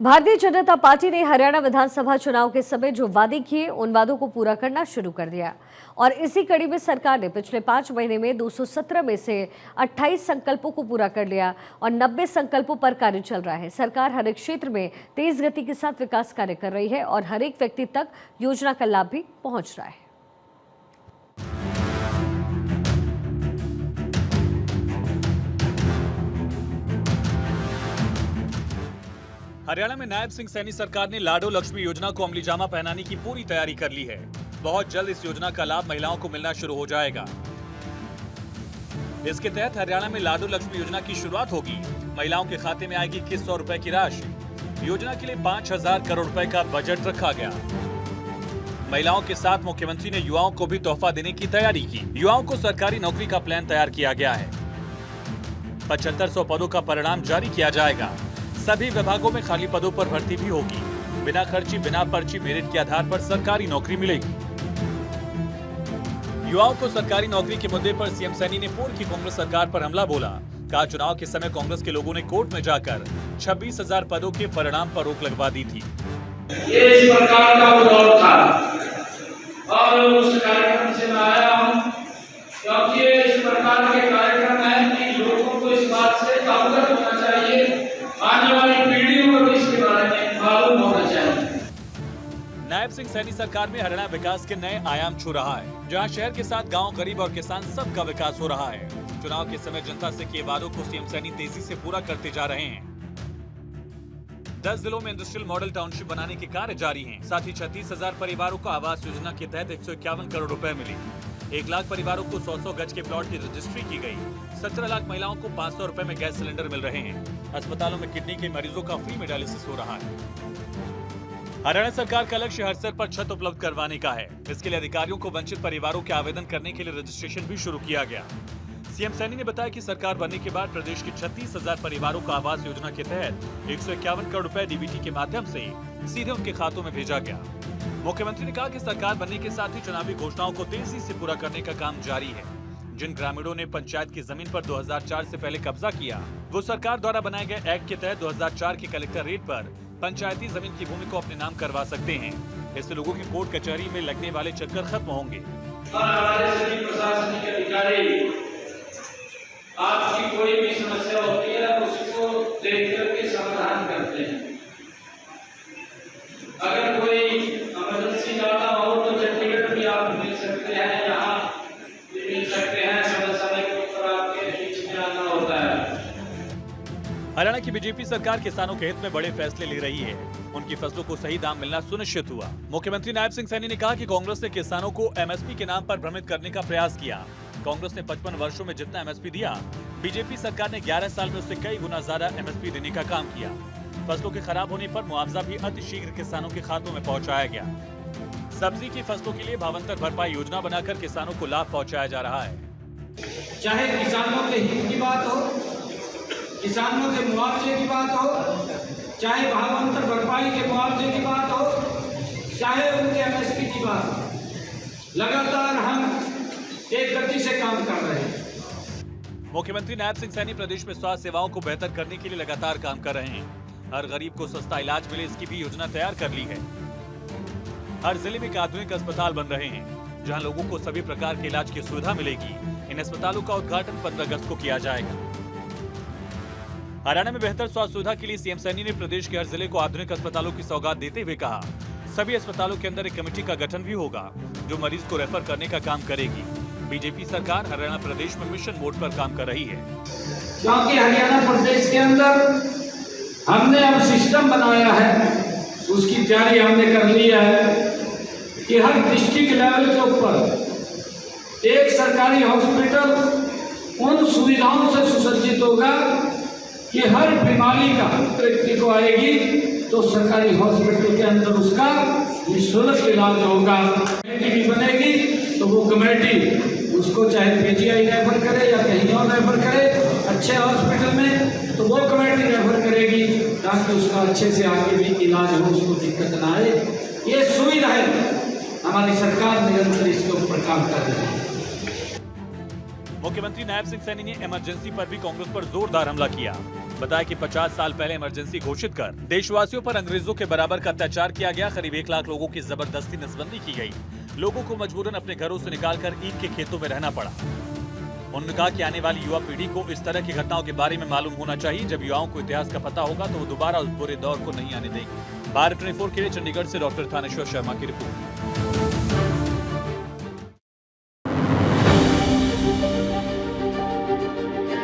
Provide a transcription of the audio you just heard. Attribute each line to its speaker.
Speaker 1: Bharatiya Janata party ने हरियाणा विधानसभा चुनाव के समय जो वादे किए उन वादों को पूरा करना शुरू कर दिया और इसी कड़ी में सरकार ने पिछले 5 महीने में 217 में से 28 संकल्पों को पूरा कर लिया और 90 संकल्पों पर कार्य चल रहा है। सरकार हर एक क्षेत्र में तेज गति के साथ विकास कार्य कर रही है और हर एक व्यक्ति तक योजना का लाभ भी पहुंच रहा है।
Speaker 2: हरियाणा में नायब सिंह सैनी सरकार ने लाडो लक्ष्मी योजना को अमली जामा पहनाने की पूरी तैयारी कर ली है। बहुत जल्द इस योजना का लाभ महिलाओं को मिलना शुरू हो जाएगा। इसके तहत हरियाणा में लाडो लक्ष्मी योजना की शुरुआत होगी। महिलाओं के खाते में आएगी 2100 रुपए की राशि। योजना के लिए 5000 करोड़ रुपए का बजट रखा गया। महिलाओं के साथ मुख्यमंत्री ने युवाओं को भी तोहफा देने की तैयारी की। युवाओं को सरकारी नौकरी का प्लान तैयार किया गया है। 7500 पदों का परिणाम जारी किया जाएगा। सभी विभागों में खाली पदों पर भर्ती भी होगी। बिना खर्ची बिना पर्ची मेरिट के आधार पर सरकारी नौकरी मिलेगी। युवाओं को सरकारी नौकरी के मुद्दे पर सीएम सैनी ने पूर्व की कांग्रेस सरकार पर हमला बोला। कहा चुनाव के समय कांग्रेस के लोगों ने कोर्ट में जाकर 26,000 पदों के परिणाम पर रोक लगवा दी थी।
Speaker 3: ये इस प्रकार का दौर था और उस कार्यक्रम से मैं आया हूँ क्योंकि इस प्रकार के कार्यक्रम है कि लोगों को इस बात से अवगत होना चाहिए, आने वाली पीढ़ियों को इसके बारे में मालूम होना चाहिए।
Speaker 2: नायब सिंह सैनी सरकार में हरियाणा विकास के नए आयाम छू रहा है, जहां शहर के साथ गांव, गरीब और किसान सबका विकास हो रहा है। चुनाव के समय जनता से किए वादों को सीएम सैनी तेजी से पूरा करते जा रहे हैं। 10 जिलों में इंडस्ट्रियल मॉडल टाउनशिप बनाने के कार्य जारी हैं। साथ ही 36,000 परिवारों को आवास योजना के तहत 151 करोड़ रुपए मिले। 1 लाख परिवारों को 100 गज के प्लॉट की रजिस्ट्री की गई। 17 लाख महिलाओं को 500 रुपए में गैस सिलेंडर मिल रहे हैं। अस्पतालों में किडनी के मरीजों का फ्री में डायलिसिस हो रहा है। हरियाणा सरकार का लक्ष्य हर स्तर पर छत उपलब्ध करवाने का है। इसके लिए अधिकारियों को वंचित परिवारों के आवेदन करने के लिए रजिस्ट्रेशन भी शुरू किया गया। सीएम सैनी ने बताया कि सरकार बनने के बाद प्रदेश के 36,000 परिवारों को आवास योजना के तहत 151 करोड़ रुपए डीबीटी के माध्यम से सीधे उनके खातों में भेजा गया। मुख्यमंत्री ने कहा कि सरकार बनने के साथ ही चुनावी घोषणाओं को तेजी से पूरा करने का काम जारी है। जिन ग्रामीणों ने पंचायत की जमीन पर 2004 से पहले कब्जा किया, वो सरकार द्वारा बनाए गए एक्ट के तहत 2004 के कलेक्टर रेट पर पंचायती जमीन की भूमि को अपने नाम करवा सकते हैं। इससे लोगों की कोर्ट कचहरी में लगने वाले चक्कर खत्म होंगे।
Speaker 3: हमारे सभी प्रशासनिक अधिकारी आपकी कोई भी समस्या होती है उसको देख करके समाधान करते हैं। अगर कोई इमरजेंसी जाना हो तो चंडीगढ़ भी आप मिल सकते हैं, यहाँ मिल सकते हैं। समय के ऊपर आपके बीच में आना होता है।
Speaker 2: हरियाणा की बीजेपी सरकार किसानों के हित में बड़े फैसले ले रही है। उनकी फसलों को सही दाम मिलना सुनिश्चित हुआ। मुख्यमंत्री नायब सिंह सैनी ने कहा कि कांग्रेस ने किसानों को एमएसपी के नाम पर भ्रमित करने का प्रयास किया। कांग्रेस ने 55 वर्षों में जितना एमएसपी दिया, बीजेपी सरकार ने 11 साल में उससे कई गुना ज्यादा एमएसपी देने का काम किया। फसलों के खराब होने पर मुआवजा भी अतिशीघ्र किसानों के खातों में पहुंचाया गया। सब्जी की फसलों के लिए भावांतर भरपाई योजना बनाकर किसानों को लाभ पहुंचाया जा रहा है।
Speaker 4: चाहे किसानों के हित की बात हो, किसानों के मुआवजे की बात हो, चाहे भावांतर भरपाई के मुआवजे की बात हो, चाहे उनके एमएसपी की बात हो, लगातार हम एक गति से काम कर रहे हैं।
Speaker 2: मुख्यमंत्री नायब सिंह सैनी प्रदेश में स्वास्थ्य सेवाओं को बेहतर करने के लिए लगातार काम कर रहे हैं। हर गरीब को सस्ता इलाज मिले, इसकी भी योजना तैयार कर ली है। हर जिले में एक आधुनिक अस्पताल बन रहे हैं, जहां लोगों को सभी प्रकार के इलाज की सुविधा मिलेगी। इन अस्पतालों का उद्घाटन 15 अगस्त को किया जाएगा। हरियाणा में बेहतर स्वास्थ्य सुविधा के लिए सीएम सैनी ने प्रदेश के हर जिले को आधुनिक अस्पतालों की सौगात देते हुए कहा, सभी अस्पतालों के अंदर एक कमेटी का गठन भी होगा जो मरीज को रेफर करने का काम करेगी। बीजेपी सरकार हरियाणा प्रदेश में मिशन मोड पर काम कर रही है,
Speaker 4: क्योंकि हरियाणा प्रदेश के अंदर हमने अब सिस्टम बनाया है, उसकी तैयारी हमने कर ली है कि हर डिस्ट्रिक्ट लेवल के ऊपर एक सरकारी हॉस्पिटल उन सुविधाओं से सुसज्जित होगा कि हर बीमारी का व्यक्ति को आएगी तो सरकारी हॉस्पिटल के अंदर उसका निःशुल्क इलाज होगा। कमेटी भी बनेगी तो वो कमेटी उसको चाहे पीजीआई रेफर करे या कहीं और रेफर करे अच्छे हॉस्पिटल में, तो वो कमेटी रेफर करेगी ताकि उसका अच्छे से आगे भी इलाज हो, उसको दिक्कत ना आए। ये सुविधा है, हमारी सरकार निरंतर इसके ऊपर काम कर रही है।
Speaker 2: मुख्यमंत्री नायब सिंह सैनी ने इमरजेंसी पर भी कांग्रेस पर जोरदार हमला किया। बताया कि 50 साल पहले इमरजेंसी घोषित कर देशवासियों पर अंग्रेजों के बराबर का अत्याचार किया गया। करीब 1 लाख लोगों की जबरदस्ती नसबंदी की गई। लोगों को मजबूरन अपने घरों से निकालकर ईंट के खेतों में रहना पड़ा। उन्होंने कहा कि आने वाली युवा पीढ़ी को इस तरह की घटनाओं के बारे में मालूम होना चाहिए। जब युवाओं को इतिहास का पता होगा तो वो दोबारा उस बुरे दौर को नहीं आने देंगे। भारत 24 के लिए चंडीगढ़ से डॉक्टर थानेश्वर शर्मा की रिपोर्ट।